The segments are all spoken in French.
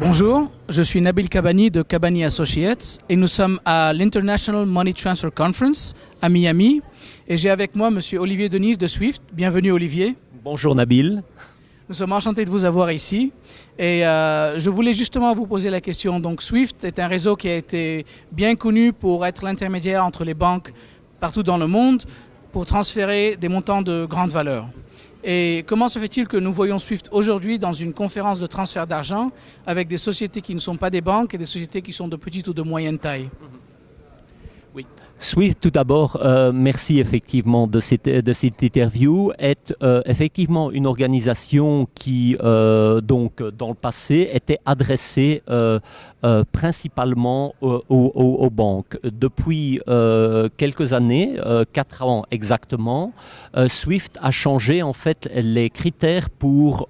Bonjour, je suis Nabil Kabani de Kabani Associates et nous sommes à l'International Money Transfer Conference à Miami et j'ai avec moi Monsieur Olivier Denise de Swift. Bienvenue Olivier. Bonjour Nabil. Nous sommes enchantés de vous avoir ici et je voulais justement vous poser la question. Donc Swift est un réseau qui a été bien connu pour être l'intermédiaire entre les banques partout dans le monde pour transférer des montants de grande valeur. Et comment se fait-il que nous voyons Swift aujourd'hui dans une conférence de transfert d'argent avec des sociétés qui ne sont pas des banques et des sociétés qui sont de petite ou de moyenne taille? Oui. Swift, tout d'abord, merci effectivement de cette interview, est effectivement une organisation qui, donc, dans le passé, était adressée principalement aux banques. Depuis quelques années, 4 ans exactement, Swift a changé en fait les critères pour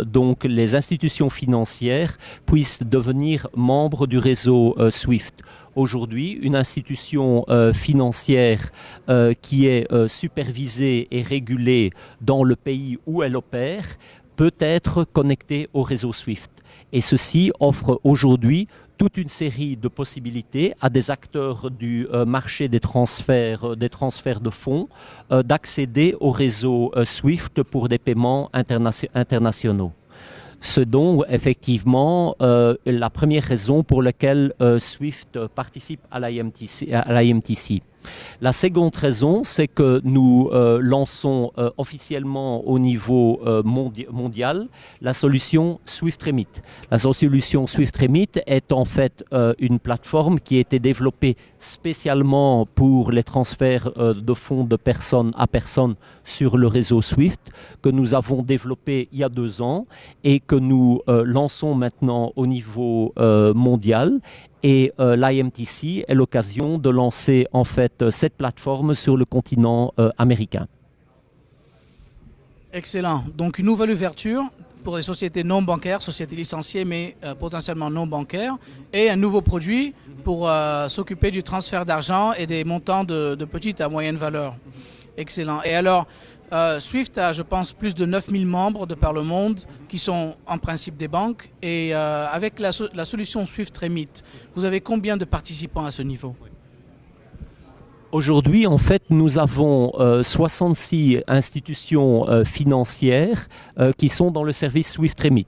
donc les institutions financières puissent devenir membres du réseau Swift. Aujourd'hui, une institution financière qui est supervisée et régulée dans le pays où elle opère peut être connectée au réseau SWIFT. Et ceci offre aujourd'hui toute une série de possibilités à des acteurs du marché des transferts de fonds d'accéder au réseau SWIFT pour des paiements internationaux. Ce dont, effectivement, la première raison pour laquelle Swift participe à l'IMTC. La seconde raison, c'est que nous lançons officiellement au niveau mondial la solution Swift Remit. La solution Swift Remit est en fait une plateforme qui a été développée spécialement pour les transferts de fonds de personne à personne sur le réseau Swift, que nous avons développé il y a 2 ans et que nous lançons maintenant au niveau mondial. Et l'IMTC est l'occasion de lancer en fait cette plateforme sur le continent américain. Excellent. Donc une nouvelle ouverture pour les sociétés non bancaires, sociétés licenciées mais potentiellement non bancaires, et un nouveau produit pour s'occuper du transfert d'argent et des montants de petite à moyenne valeur. Excellent. Et alors, Swift a, je pense, plus de 9000 membres de par le monde qui sont en principe des banques. Et avec la solution Swift Remit, vous avez combien de participants à ce niveau? Aujourd'hui, en fait, nous avons 66 institutions financières qui sont dans le service Swift Remit.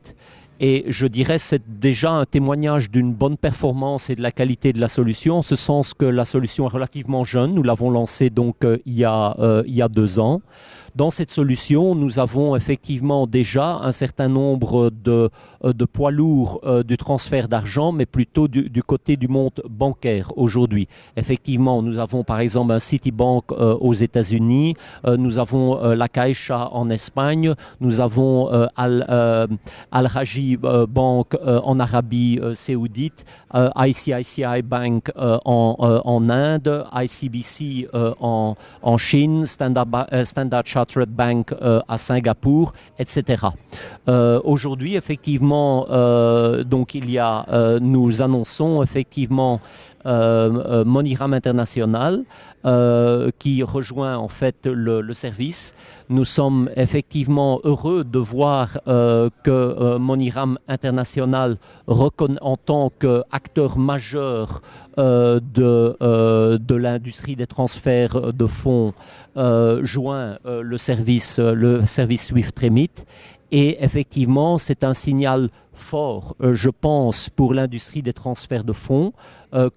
Et je dirais que c'est déjà un témoignage d'une bonne performance et de la qualité de la solution, en ce sens que la solution est relativement jeune. Nous l'avons lancée donc il y a 2 ans. Dans cette solution, nous avons effectivement déjà un certain nombre de poids lourds du transfert d'argent, mais plutôt du côté du monde bancaire aujourd'hui. Effectivement, nous avons par exemple un Citibank aux États-Unis, nous avons la Caixa en Espagne, nous avons Al-Rajhi Bank en Arabie Saoudite, ICICI Bank en Inde, ICBC en Chine, Standard Chartered Bank à Singapour, etc. Aujourd'hui, effectivement, donc nous annonçons effectivement MoneyGram International qui rejoint en fait le service. Nous sommes effectivement heureux de voir que MoneyGram International en tant qu'acteur majeur de l'industrie des transferts de fonds joint le service Swift Remit. Et effectivement, c'est un signal fort, je pense, pour l'industrie des transferts de fonds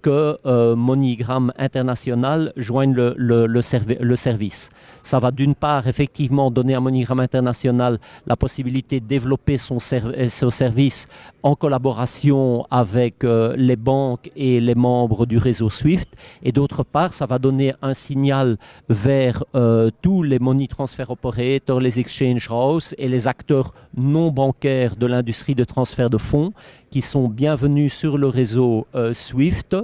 que MoneyGram International joigne le service. Ça va d'une part effectivement donner à MoneyGram International la possibilité de développer son service en collaboration avec les banques et les membres du réseau Swift, et d'autre part ça va donner un signal vers tous les money transfer operators, les exchange houses et les acteurs non bancaires de l'industrie de transfert de fonds qui sont bienvenus sur le réseau Swift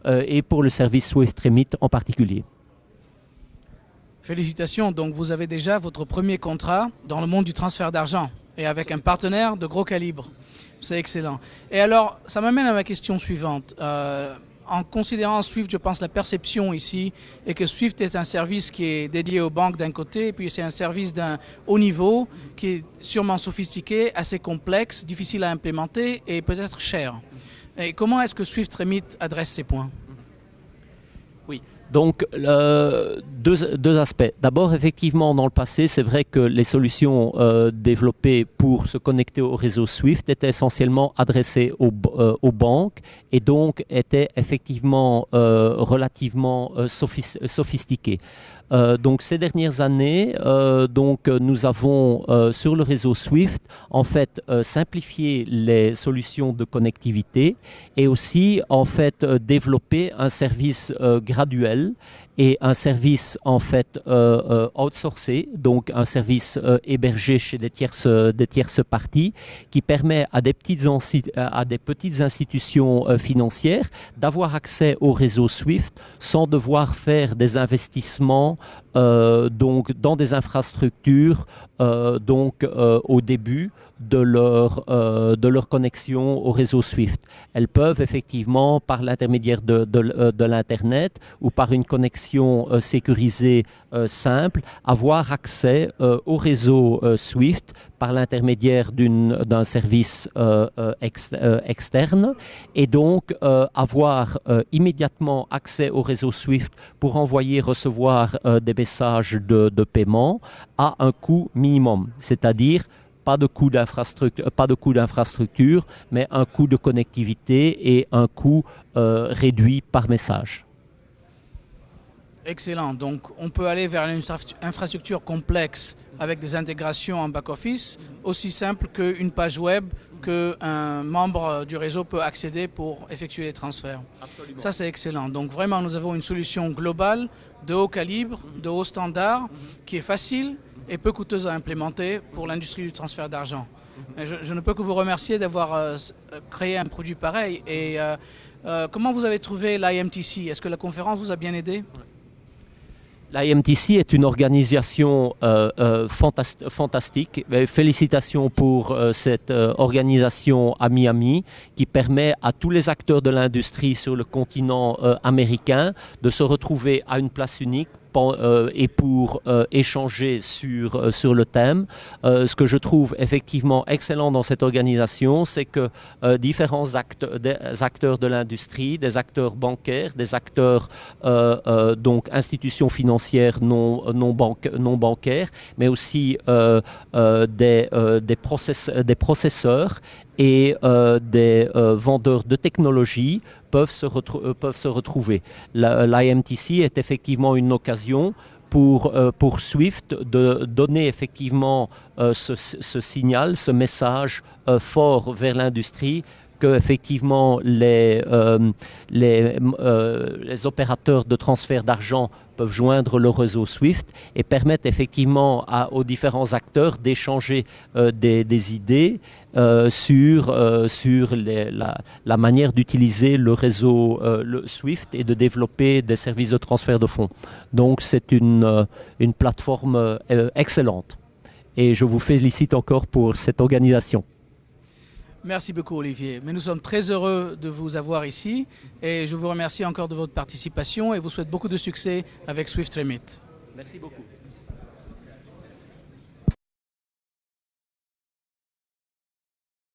et pour le service Swift Remit en particulier. Félicitations, donc vous avez déjà votre premier contrat dans le monde du transfert d'argent et avec un partenaire de gros calibre. C'est excellent. Et alors, ça m'amène à ma question suivante. en considérant Swift, je pense la perception ici est que Swift est un service qui est dédié aux banques d'un côté, et puis c'est un service d'un haut niveau qui est sûrement sophistiqué, assez complexe, difficile à implémenter et peut-être cher. Et comment est-ce que Swift Remit adresse ces points? Oui. Donc, deux aspects. D'abord, effectivement, dans le passé, c'est vrai que les solutions développées pour se connecter au réseau SWIFT étaient essentiellement adressées aux banques et donc étaient effectivement relativement sophistiquées. Donc ces dernières années, nous avons sur le réseau SWIFT en fait simplifié les solutions de connectivité et aussi en fait développé un service graduel et un service en fait outsourcé, donc un service hébergé chez des tierces parties qui permet à des petites institutions financières d'avoir accès au réseau SWIFT sans devoir faire des investissements donc dans des infrastructures au début de leur connexion au réseau SWIFT. Elles peuvent effectivement, par l'intermédiaire de l'Internet ou par une connexion sécurisée simple, avoir accès au réseau SWIFT par l'intermédiaire d'un service externe et donc avoir immédiatement accès au réseau SWIFT pour envoyer, recevoir des messages de paiement à un coût minimum, c'est-à-dire pas de coût d'infrastructure, mais un coût de connectivité et un coût réduit par message. Excellent. Donc, on peut aller vers une infrastructure complexe avec des intégrations en back-office, aussi simple qu'une page web qu'un membre du réseau peut accéder pour effectuer les transferts. Absolument. Ça, c'est excellent. Donc, vraiment, nous avons une solution globale, de haut calibre, de haut standard, qui est facile et peu coûteuse à implémenter pour l'industrie du transfert d'argent. Je ne peux que vous remercier d'avoir créé un produit pareil. Et comment vous avez trouvé l'IMTC? Est-ce que la conférence vous a bien aidé? L'IMTC est une organisation fantastique. Félicitations pour cette organisation à Miami qui permet à tous les acteurs de l'industrie sur le continent américain de se retrouver à une place unique et pour échanger sur le thème. Ce que je trouve effectivement excellent dans cette organisation, c'est que différents acteurs de l'industrie, des acteurs bancaires, des acteurs donc institutions financières non bancaires, mais aussi des processeurs et des vendeurs de technologie peuvent se retrouver. L'IMTC est effectivement une occasion pour Swift de donner effectivement ce signal, ce message fort vers l'industrie que effectivement les opérateurs de transfert d'argent peuvent joindre le réseau SWIFT et permettent effectivement aux différents acteurs d'échanger des idées sur la manière d'utiliser le réseau le SWIFT et de développer des services de transfert de fonds. Donc c'est une plateforme excellente et je vous félicite encore pour cette organisation. Merci beaucoup Olivier, mais nous sommes très heureux de vous avoir ici et je vous remercie encore de votre participation et vous souhaite beaucoup de succès avec Swift Remit. Merci beaucoup.